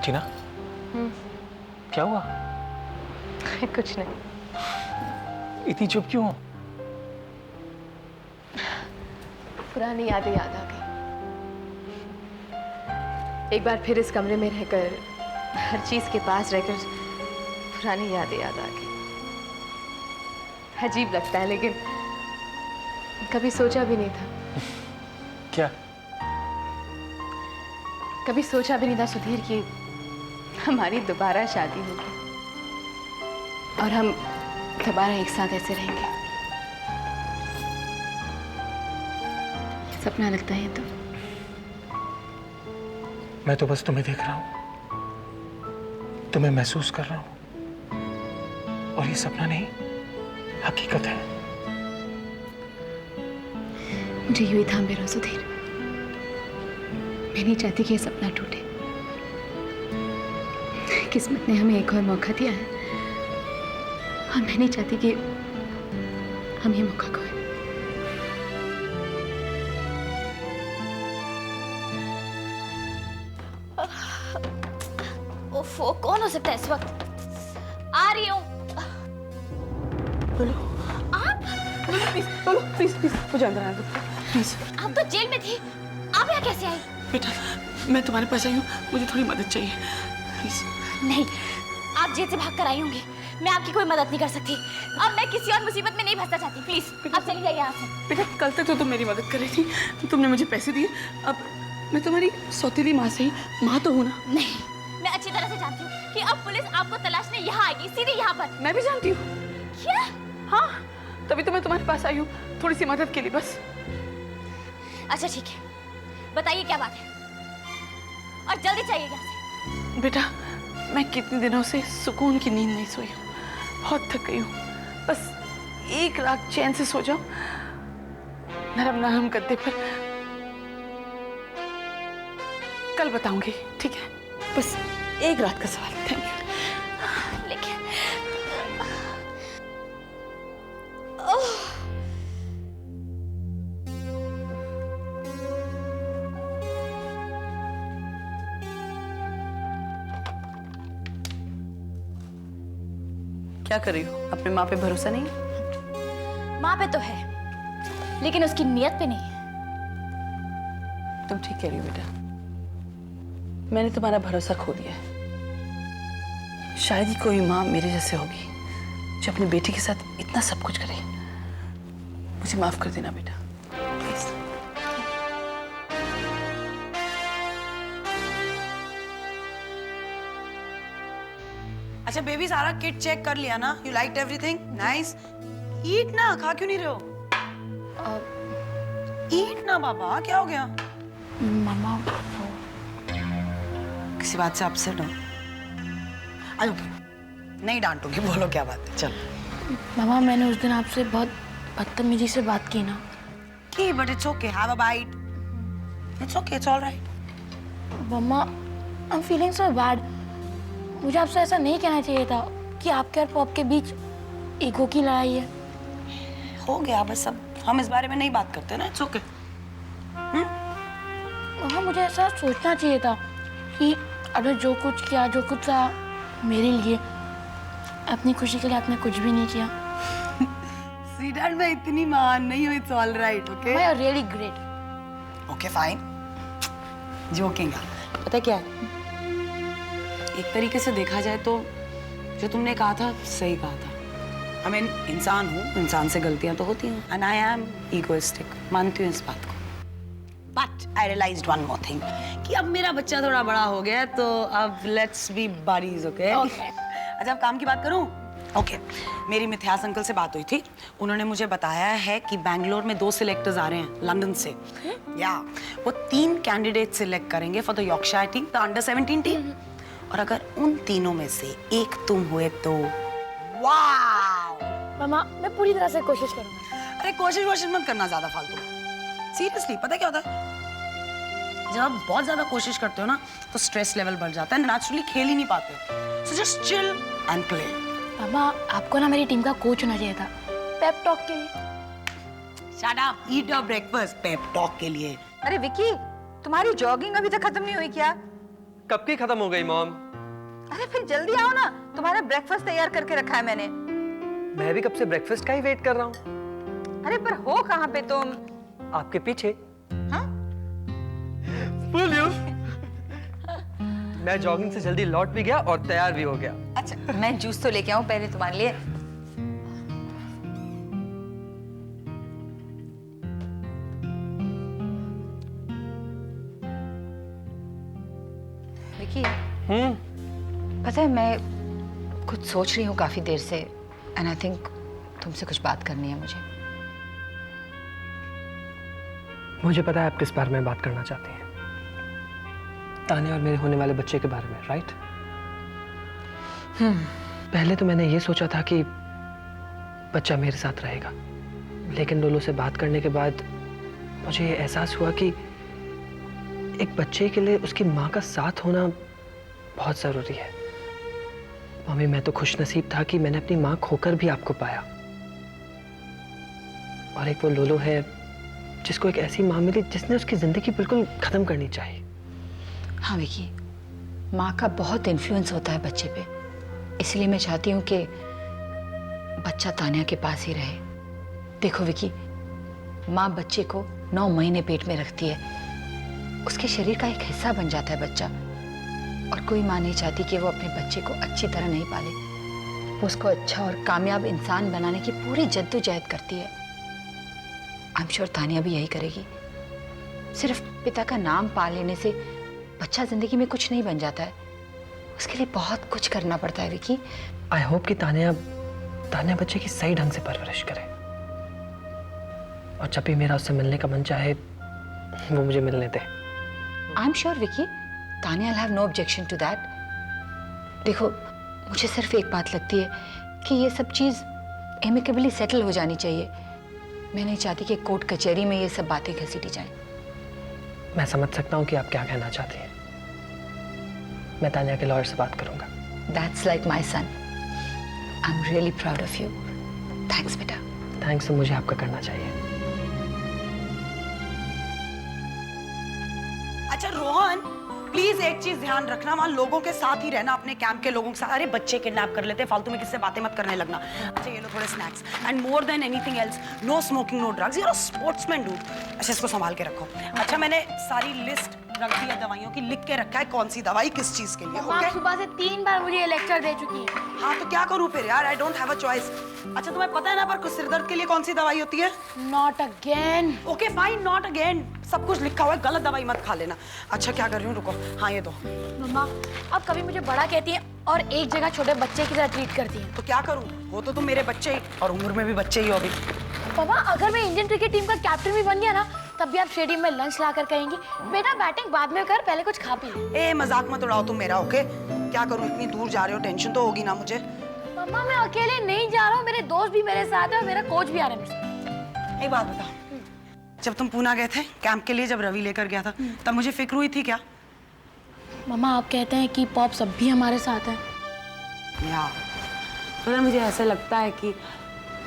टीना, क्या हुआ? कुछ नहीं। इतनी चुप क्यों हो? पुरानी यादें याद आ गई। एक बार फिर इस कमरे में रहकर, हर चीज के पास रहकर पुरानी यादें याद आ गई। अजीब लगता है, लेकिन कभी सोचा भी नहीं था। क्या? कभी सोचा भी नहीं था सुधीर कि हमारी दोबारा शादी होगी और हम दोबारा एक साथ ऐसे रहेंगे। सपना लगता है तो। मैं तो बस तुम्हें देख रहा हूं, तुम्हें महसूस कर रहा हूं, और ये सपना नहीं, हकीकत है। मुझे यूं ही थामे रहो सुधीर। मैं नहीं चाहती कि ये सपना टूटे। किस्मत ने हमें एक और मौका दिया है और मैं नहीं चाहती कि हम ये मौका खोएं। ओफो, कौन हो सकता है इस वक्त? आ रही हूँ। बोलो आप? प्लीज, बोलो प्लीज प्लीज, मुझे अंदर आने दो प्लीज। आप तो जेल में थी, आप यहाँ कैसे आई? बेटा, मैं तुम्हारे पास आई हूँ, मुझे थोड़ी मदद चाहिए प्लीज। नहीं, आप जेल से भाग कर आई होंगी। मैं आपकी कोई मदद नहीं कर सकती। अब मैं किसी और मुसीबत में नहीं फंसना चाहती। प्लीज आप चली जाइए यहाँ से। बेटा, कल तक तो तुम मेरी मदद कर रही थी, तो तुमने मुझे पैसे दिए। अब मैं तुम्हारी सौतेली माँ से ही माँ तो हूँ ना। नहीं, मैं अच्छी तरह से जानती हूँ कि अब पुलिस आपको तलाशने यहाँ आएगी, सीधे यहाँ पर। मैं भी जानती हूँ। क्या? हाँ, तभी तो मैं तुम्हारे पास आई हूँ, थोड़ी सी मदद के लिए बस। अच्छा ठीक है, बताइए क्या बात है और जल्दी चाहिए यहाँ से। बेटा, मैं कितने दिनों से सुकून की नींद नहीं सोई हूँ, बहुत थक गई हूँ। बस एक रात चैन से सो जाओ, नरम नरम गद्दे पर। कल बताऊंगी, ठीक है? बस एक रात का सवाल। Thank you. लेकिन क्या कर रही हो? अपने माँ पे भरोसा नहीं? माँ पे तो है, लेकिन उसकी नियत पे नहीं। तुम ठीक कह रही हो बेटा, मैंने तुम्हारा भरोसा खो दिया है। शायद ही कोई माँ मेरे जैसे होगी जो अपनी बेटी के साथ इतना सब कुछ करे। मुझे माफ कर देना बेटा, प्लीज। अच्छा बेबी, सारा किट चेक कर लिया ना? You liked everything? नाइस। ईट ना, खा क्यों नहीं रहे हो? ईट ना बाबा, क्या हो गया? मामा किसी बात से अपसेट हो? अरे नहीं डांटोगे, बोलो क्या बात है। चल। मामा, मैंने उस दिन आपसे बहुत बदतमीजी से बात की ना। की, but it's okay, have a bite. It's okay, it's all right. मामा, I am feeling so bad. मुझे आपसे ऐसा नहीं कहना चाहिए था कि आपके और पॉप के बीच ईगो की लड़ाई है। हो गया बस, अब हम इस बारे में नहीं बात करते ना। It's okay. मामा, मुझे ऐसा सोचना चाहिए था कि अगर जो कुछ किया, जो कुछ था मेरे लिए, अपनी खुशी के लिए आपने कुछ भी नहीं किया। स्वीटहार्ट, मैं इतनी महान नहीं हूँ। It's alright, okay? मैं really great. Okay fine, joking. पता क्या है, एक तरीके से देखा जाए तो जो तुमने कहा था सही कहा था। I mean, इंसान हूँ, इंसान से गलतियां तो होती हैं, and I am egoistic, मानती हूँ इस बात को। But I realized one more thing, कि अब मेरा बच्चा थोड़ा बड़ा हो गया, तो अब let's be buddies, okay? अच्छा, अब काम की बात करूँ? ओके, मेरी मिथ्यास अंकल से बात हुई थी। उन्होंने मुझे बताया है कि बैंगलोर में 2 सिलेक्टर्स आ रहे हैं लंदन से। या वो 3 कैंडिडेट सिलेक्ट करेंगे for the Yorkshire team, the under 17 team. और अगर उन तीनों में से एक तुम हुए तो वाव! मामा, मैं पूरी तरह से कोशिश करूंगा। अरे कोशिश मत करना ज्यादा फालतू। सीरियसली, पता क्या होता है, जब आप बहुत ज्यादा कोशिश करते हो ना, तो स्ट्रेस लेवल बढ़ जाता है, नेचुरली खेल ही नहीं पाते हो। So just chill and play. मामा, आपको ना मेरी टीम का कोच होना चाहिए था, पेप टॉक के लिए। Shut up, eat your breakfast. Pep talk के लिए? अरे विकी, तुम्हारी जॉगिंग अभी तक खत्म नहीं हुई क्या? कब की खत्म हो गई मॉम? अरे फिर जल्दी आओ ना, तुम्हारा ब्रेकफास्ट तैयार करके रखा है मैंने। मैं भी कब से ब्रेकफास्ट का ही वेट कर रहा हूँ। अरे पर हो कहाँ पे तुम? आपके पीछे। हाँ? बोलियो। मैं जॉगिंग से जल्दी लौट भी गया और तैयार भी हो गया। अच्छा मैं जूस तो लेके आऊं पहले तुम्हारे लिए। विकी, पता है मैं कुछ सोच रही हूँ काफी देर से, एंड आई थिंक तुमसे कुछ बात करनी है मुझे। मुझे पता है आप किस बारे में बात करना चाहती हैं। तान्या और मेरे होने वाले बच्चे के बारे में, राइट? पहले तो मैंने ये सोचा था कि बच्चा मेरे साथ रहेगा, लेकिन लोलो से बात करने के बाद मुझे ये एहसास हुआ कि एक बच्चे के लिए उसकी माँ का साथ होना बहुत ज़रूरी है। मम्मी, मैं तो खुशनसीब था कि मैंने अपनी माँ खोकर भी आपको पाया, और एक वो लोलो है जिसको एक ऐसी माँ मिली जिसने उसकी ज़िंदगी बिल्कुल ख़त्म करनी चाहिए। हाँ विकी, माँ का बहुत इन्फ्लुएंस होता है बच्चे पे, इसलिए मैं चाहती हूँ कि बच्चा तान्या के पास ही रहे। देखो विकी, माँ बच्चे को 9 महीने पेट में रखती है, उसके शरीर का एक हिस्सा बन जाता है बच्चा, और कोई माँ नहीं चाहती कि वो अपने बच्चे को अच्छी तरह नहीं पाले। वो उसको अच्छा और कामयाब इंसान बनाने की पूरी जद्दोजहद करती है। आई एम श्योर तान्या भी यही करेगी। सिर्फ पिता का नाम पा लेने से बच्चा जिंदगी में कुछ नहीं बन जाता है, उसके लिए बहुत कुछ करना पड़ता है विकी। आई होप कि तान्या बच्चे की सही ढंग से परवरिश करे, और जब भी मेरा उससे मिलने का मन चाहे वो मुझे मिलने दे। I am sure Vicky, Tanya will have no objection to that. देखो, मुझे सिर्फ एक बात लगती है कि ये सब चीज़ एमिकेबली सेटल हो जानी चाहिए। मैं नहीं चाहती कि कोर्ट कचहरी में ये सब बातें घसीटी जाएं। मैं समझ सकता हूँ कि आप क्या कहना चाहती हैं। मैं तान्या के लॉयर से बात करूंगा। That's like my son. I'm really proud of you. Thanks बेटा। थैंक्स तो मुझे आपका करना चाहिए। अच्छा रोहन, प्लीज एक चीज ध्यान रखना, वहाँ लोगों के साथ ही रहना, अपने कैंप के लोगों के साथ। अरे बच्चे किडनैप कर लेते हैं, फालतू में किससे बातें मत करने लगना। अच्छा ये लो थोड़े snacks, and more than anything else, no smoking, no drugs. You're a sportsman dude. अच्छा इसको संभाल के रखो। अच्छा मैंने सारी लिस्ट रख दी है दवाइयों की, लिख के रखा है कौन सी दवाई किस चीज के लिए। माँ सुबह से 3 बार मुझे ये लेक्चर दे चुकी है। हाँ तो क्या करूँ फिर यार, I don't have a choice. अच्छा तुम्हें पता है ना पर सिर दर्द के लिए कौन सी दवाई होती है? Not again. Okay fine, not again, सब कुछ लिखा हुआ है, गलत दवाई मत खा लेना। अच्छा क्या कर रही हूँ, रुको, हाँ ये दो। मम्मा अब कभी मुझे बड़ा कहती है और एक जगह छोटे बच्चे की तरह ट्रीट करती है। तो क्या करूँ, हो तो तुम मेरे बच्चे ही, और उम्र में भी बच्चे ही हो अभी। पापा अगर मैं इंडियन क्रिकेट टीम का कैप्टन भी बन गया ना, तब भी आप स्टेडियम में लंच ला कर कहेंगी बेटा बैटिंग बाद में कर, पहले कुछ खा पी। ए मजाक मत उड़ाओ तुम मेरा, ओके? क्या करूँ, इतनी दूर जा रहे हो, टेंशन तो होगी ना मुझे। मम्मा मैं अकेले नहीं जा रहा हूँ, मेरे दोस्त भी मेरे साथ है और मेरा कोच भी आ रहा है मुझसे। एक बात बता, जब तुम पूना गए थे कैंप के लिए, जब रवि लेकर गया था, तब मुझे फिक्र हुई थी क्या? मम्मा आप कहते हैं कि पॉप्स अब भी हमारे साथ है। यार तो मुझे ऐसा लगता है कि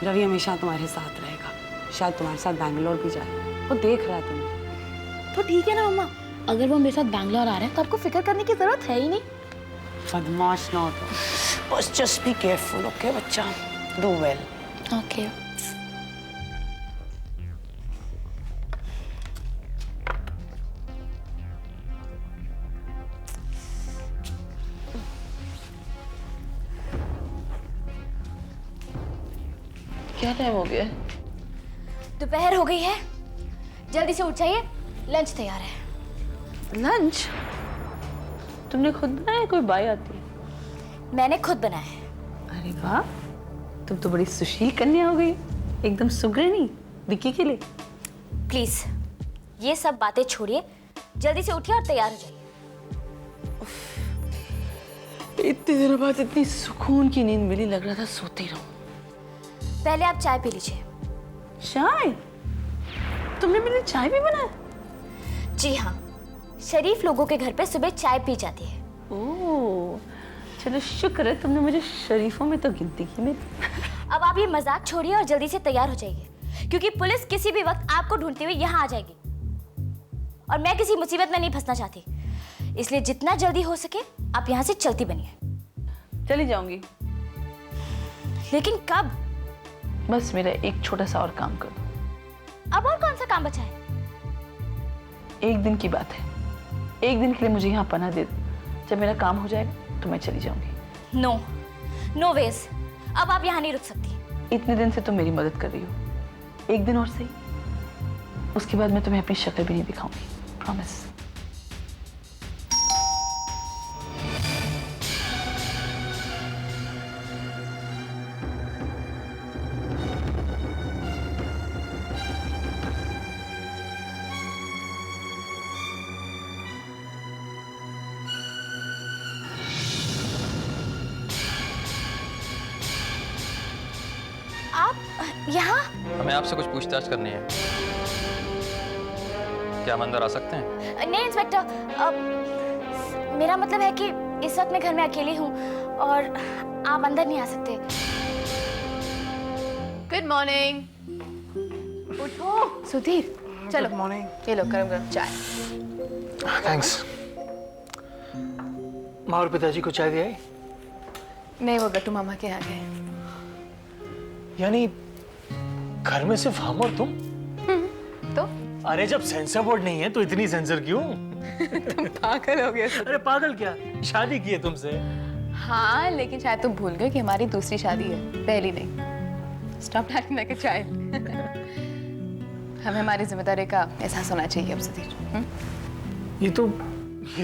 रवि हमेशा तुम्हारे साथ रहेगा, शायद तुम्हारे साथ बैंगलोर भी जाए, वो देख रहा है तुम्हें। तो ठीक है ना मम्मा, अगर वो मेरे साथ बैंगलोर आ रहे हैं तो आपको फिक्र करने की जरूरत है ही नहीं। बदमाश ना हो तो बस जस्ट बी केयरफुल, ओके बच्चा, डू वेल। ओके क्या टाइम हो गया? दोपहर हो गई है, जल्दी से उठ जाइए, लंच तैयार है। लंच तुमने खुद बनाया, कोई बाई आती है? मैंने खुद बनाया है। अरे वाह, तुम तो बड़ी सुशील कन्या हो गई, एकदम सुगरनी विक्की के लिए। प्लीज ये सब बातें छोड़िए, जल्दी से उठिए और तैयार हो जाइए। इतने दिनों बाद इतनी सुकून की नींद मिली, लग रहा था सोती रहूं। पहले आप चाय पी लीजिए। चाय? तुमने मेरे लिए चाय भी बनाया? जी हाँ, शरीफ लोगों के घर पे सुबह चाय पी जाती है। ओह, चलो शुक्र है तुमने मुझे शरीफों में तो गिनती की मेरी। अब आप ये मजाक छोड़िए और जल्दी से तैयार हो जाइए, क्योंकि पुलिस किसी भी वक्त आपको ढूंढते हुए यहाँ आ जाएगी और मैं किसी मुसीबत में नहीं फंसना चाहती। इसलिए जितना जल्दी हो सके आप यहाँ से चलती बनिए। चली जाऊंगी, लेकिन कब? बस मेरा एक छोटा सा और काम कर दो। अब और कौन सा काम बचा है? एक दिन की बात है, एक दिन के लिए मुझे यहाँ पनाह दे दो। जब मेरा काम हो जाएगा तो मैं चली जाऊंगी। No, no veg. अब आप यहाँ नहीं रुक सकती। इतने दिन से तुम मेरी मदद कर रही हो, एक दिन और सही, उसके बाद मैं तुम्हें अपनी शक्ल भी नहीं दिखाऊंगी, प्रॉमिस। आप यहाँ? हमें आपसे कुछ पूछताछ करनी है। क्या हम अंदर आ सकते हैं? नहीं इंस्पेक्टर, मेरा मतलब है कि इस वक्त मैं घर में अकेली हूँ और आप अंदर नहीं आ सकते। Good morning. उठो सुधीर, चलो। Good morning. ये लो गरम गरम चाय। थैंक्स। माँ और पिताजी को चाय दिया? नहीं, वो गट्टू मामा के यहाँ गए। यानी घर में सिर्फ हम और तुम? तो अरे जब सेंसर बोर्ड नहीं है तो इतनी सेंसर क्यों? तुम पागल हो गए। अरे पागल क्या, शादी की है तुमसे। हाँ, लेकिन शायद तुम भूल गए कि हमारी दूसरी शादी है, पहली नहीं। Stop acting like a child. हमें हमारी जिम्मेदारी का एहसास होना चाहिए अब सुधीर। ये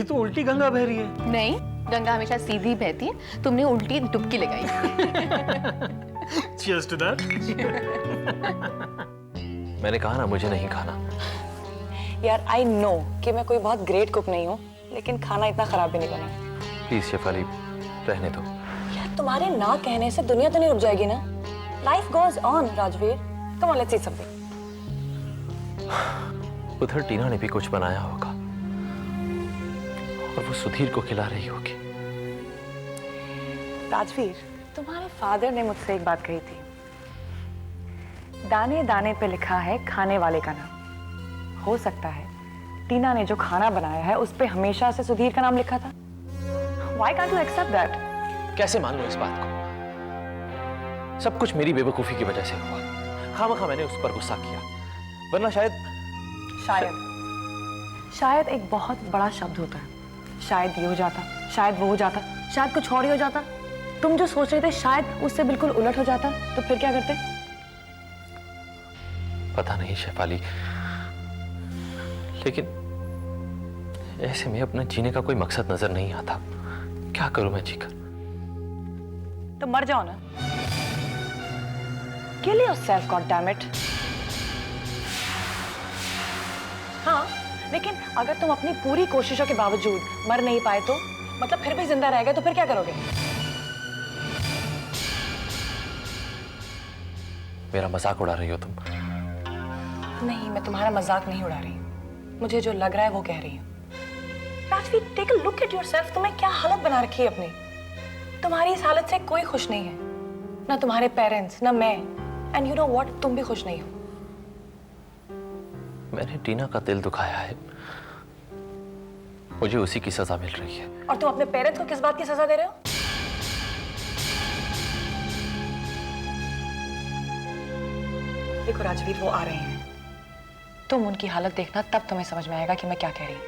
तो उल्टी गंगा बह रही है। नहीं, गंगा हमेशा सीधी बहती है, तुमने उल्टी डुबकी लगाई। Cheers to that. मैंने कहा ना मुझे नहीं खाना। यार आई नो कि मैं कोई बहुत ग्रेट कुक नहीं हूँ, लेकिन खाना इतना खराब भी नहीं बना। प्लीज शेफाली, रहने दो। यार तुम्हारे ना कहने से दुनिया तो नहीं रुक जाएगी ना। Life goes on Rajveer. Come on, let's eat something. उधर टीना ने भी कुछ बनाया होगा और वो सुधीर को खिला रही होगी। राजवीर, तुम्हारे फादर ने मुझसे एक बात कही थी, दाने दाने पे लिखा है खाने वाले का नाम। हो सकता है टीना ने जो खाना बनाया है उस पे हमेशा से सुधीर का नाम लिखा था। Why can't you accept that? कैसे मान लूं इस बात को? सब कुछ मेरी बेवकूफी की वजह से हुआ। खामखा मैंने उस पर गुस्सा किया, वरना शायद एक बहुत बड़ा शब्द होता है। शायद ये हो जाता, शायद वो हो जाता, शायद कुछ और ही हो जाता। तुम जो सोच रहे थे शायद उससे बिल्कुल उलट हो जाता, तो फिर क्या करते? पता नहीं शेफाली, लेकिन ऐसे में अपने जीने का कोई मकसद नजर नहीं आता। क्या करूं मैं जीकर? तो मर जाओ ना। Kill yourself, God damn it. हाँ, लेकिन अगर तुम अपनी पूरी कोशिशों के बावजूद मर नहीं पाए तो मतलब फिर भी जिंदा रह गए, तो फिर क्या करोगे? मेरा मजाक उड़ा रही हो तुम? नहीं, मैं तुम्हारा मजाक नहीं उड़ा रही। मुझे जो लग रहा है वो कह रही हूँ। Rajveer, take a look at yourself. तुम्हें क्या हालत बना रखी है अपनी। तुम्हारी इस हालत से कोई खुश नहीं है, ना तुम्हारे पेरेंट्स, ना मैं। एंड यू नो व्हाट, तुम भी खुश नहीं हो। मैंने टीना का दिल दुखाया है, मुझे उसी की सजा मिल रही है। और तुम अपने पेरेंट्स को किस बात की सजा दे रहे हो? देखो राजवीर, वो आ रहे हैं। तुम उनकी हालत देखना, तब तुम्हें समझ में आएगा कि मैं क्या कह रही हूँ।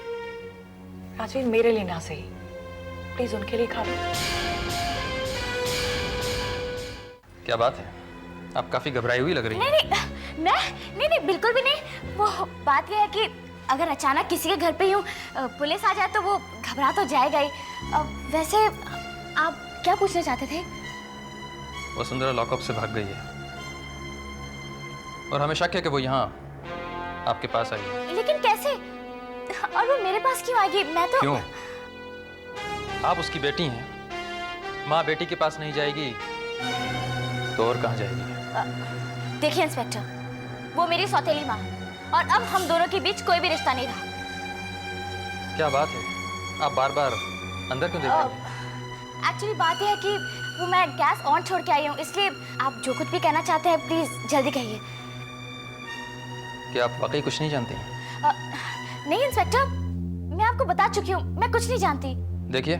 राजवीर, मेरे लिए ना सही, प्लीज उनके लिए खा लो। क्या बात है, आप काफी घबराई हुई लग रही हैं। नहीं, बिल्कुल भी नहीं। वो बात यह है कि अगर अचानक किसी के घर पे यूं पुलिस आ जाए तो वो घबरा तो जाएगा ही। वैसे आप क्या पूछना चाहते थे? वसुंधरा लॉकअप से भाग गई है और हमें शक है कि वो यहाँ आपके पास आई है। लेकिन कैसे? और वो मेरे पास क्यों आएगी? मैं तो... क्यों? आप उसकी बेटी हैं। माँ बेटी के पास नहीं जाएगी तो और कहाँ जाएगी? देखिए इंस्पेक्टर, वो मेरी सौतेली माँ है और अब हम दोनों के बीच कोई भी रिश्ता नहीं रहा। क्या बात है, आप बार बार अंदर क्यों देख रहे हैं? एक्चुअली बात यह है कि वो मैं गैस ऑन छोड़ के आई हूँ, इसलिए आप जो कुछ भी कहना चाहते हैं प्लीज जल्दी कहिए। क्या आप वाकई कुछ नहीं जानते हैं? नहीं इंस्पेक्टर, मैं आपको बता चुकी हूँ, मैं कुछ नहीं जानती। देखिए,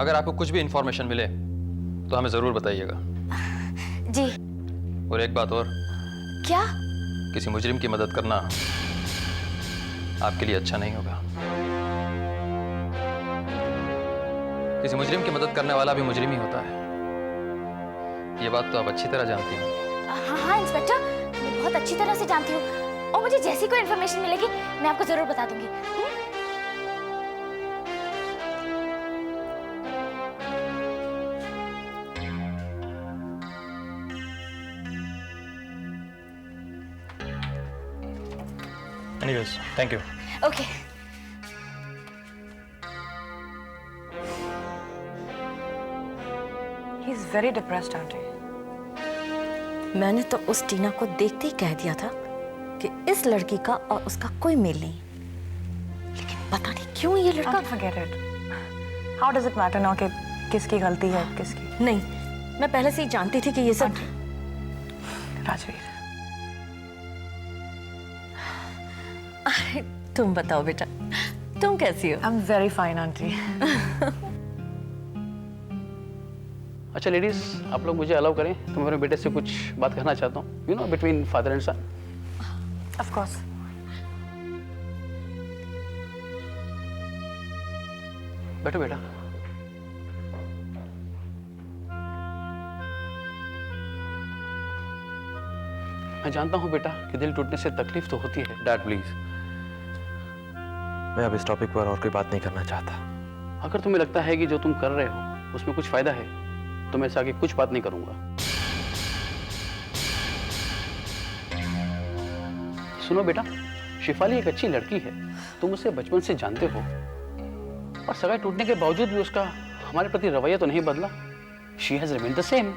अगर आपको कुछ भी इंफॉर्मेशन मिले तो हमें जरूर बताइएगा। जी। और एक बात और, क्या? किसी मुजरिम की मदद करना आपके लिए अच्छा नहीं होगा। किसी मुजरिम की मदद करने वाला भी मुजरिम ही होता है। ये बात तो आप अच्छी तरह जानती हैं। हाँ हाँ इंस्पेक्टर, मैं बहुत अच्छी तरह से जानती हूँ, और मुझे जैसी कोई इन्फॉर्मेशन मिलेगी मैं आपको जरूर बता दूंगी। Anyways, thank you. Okay. He is very depressed, auntie. मैंने तो उस टीना को देखते ही कह दिया था कि इस लड़की का और उसका कोई मेल नहीं, लेकिन पता नहीं क्यों ये लड़का। Auntie, forget it. How does it matter now कि किसकी गलती है किसकी? नहीं, मैं पहले से ही जानती थी कि ये सब। राजवीर, अरे तुम बताओ बेटा, तुम कैसी हो? I'm very fine, auntie. अच्छा लेडीज, आप लोग मुझे अलाउ करें तो मैं अपने बेटे से कुछ बात करना चाहता हूँ, you know, between father and son. Of course. बैठो बेटा। मैं जानता हूँ बेटा कि दिल टूटने से तकलीफ तो होती है। डैड प्लीज, मैं अब इस टॉपिक पर और कोई बात नहीं करना चाहता। अगर तुम्हें लगता है कि जो तुम कर रहे हो उसमें कुछ फायदा है तो मैं इससे आगे कुछ बात नहीं करूंगा। सुनो बेटा, शिफाली एक अच्छी लड़की है, तुम उसे बचपन से जानते हो, और सगाई टूटने के बावजूद भी उसका हमारे प्रति रवैया तो नहीं बदला। She has remained the same.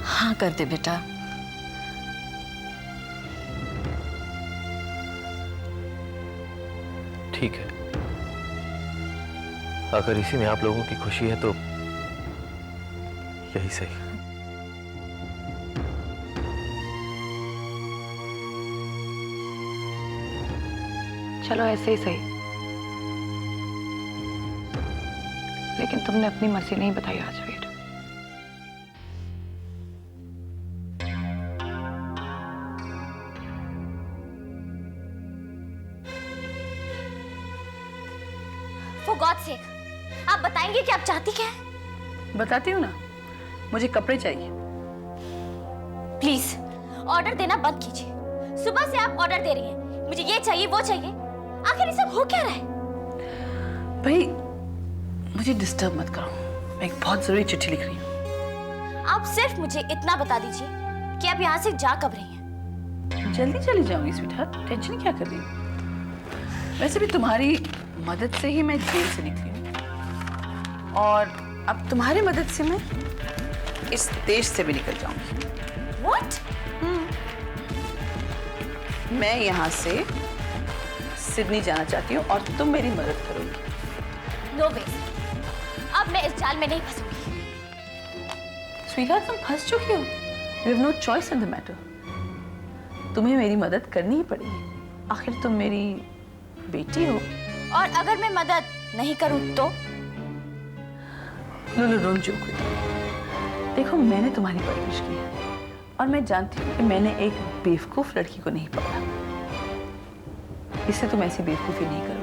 हाँ कर दे बेटा। ठीक है, अगर इसी में आप लोगों की खुशी है तो यही सही। चलो ऐसे ही सही, लेकिन तुमने अपनी मर्जी नहीं बताई राजवीर। For God's sake, आप बताएंगे कि आप चाहती क्या है? बताती हूँ ना, मुझे कपड़े चाहिए। प्लीज ऑर्डर देना बंद कीजिए। सुबह से आप ऑर्डर दे रही हैं, मुझे ये चाहिए वो चाहिए। आखिर ये सब हो क्या रहा है? भाई मुझे डिस्टर्ब मत करो, मैं एक बहुत जरूरी चिट्ठी लिख रही हूँ। आप सिर्फ मुझे इतना बता दीजिए कि आप यहाँ से जा कब रही हैं। जल्दी चली जाऊंगी स्वीटहार्ट, टेंशन क्या कर रही हो? वैसे भी तुम्हारी मदद से ही मैं जेल से निकली हूँ, और अब तुम्हारी मदद से मैं इस देश से भी निकल जाऊंगी। What? मैं यहाँ से सिडनी जाना चाहती हूँ और तुम मेरी मदद करोगी। No way. अब मैं इस जाल में नहीं फंसूंगी। स्वीटहार्ट, तुम फंस चुकी हो। You have no choice in the matter. तुम्हें मेरी मदद करनी ही पड़ेगी, आखिर तुम मेरी बेटी हो। और अगर मैं मदद नहीं करूं तो? No don't joke with me. देखो, मैंने तुम्हारी परवरिश की है और मैं जानती हूँ कि मैंने एक बेवकूफ लड़की को नहीं पकड़ा, इससे तुम ऐसी बेवकूफी नहीं करोगी।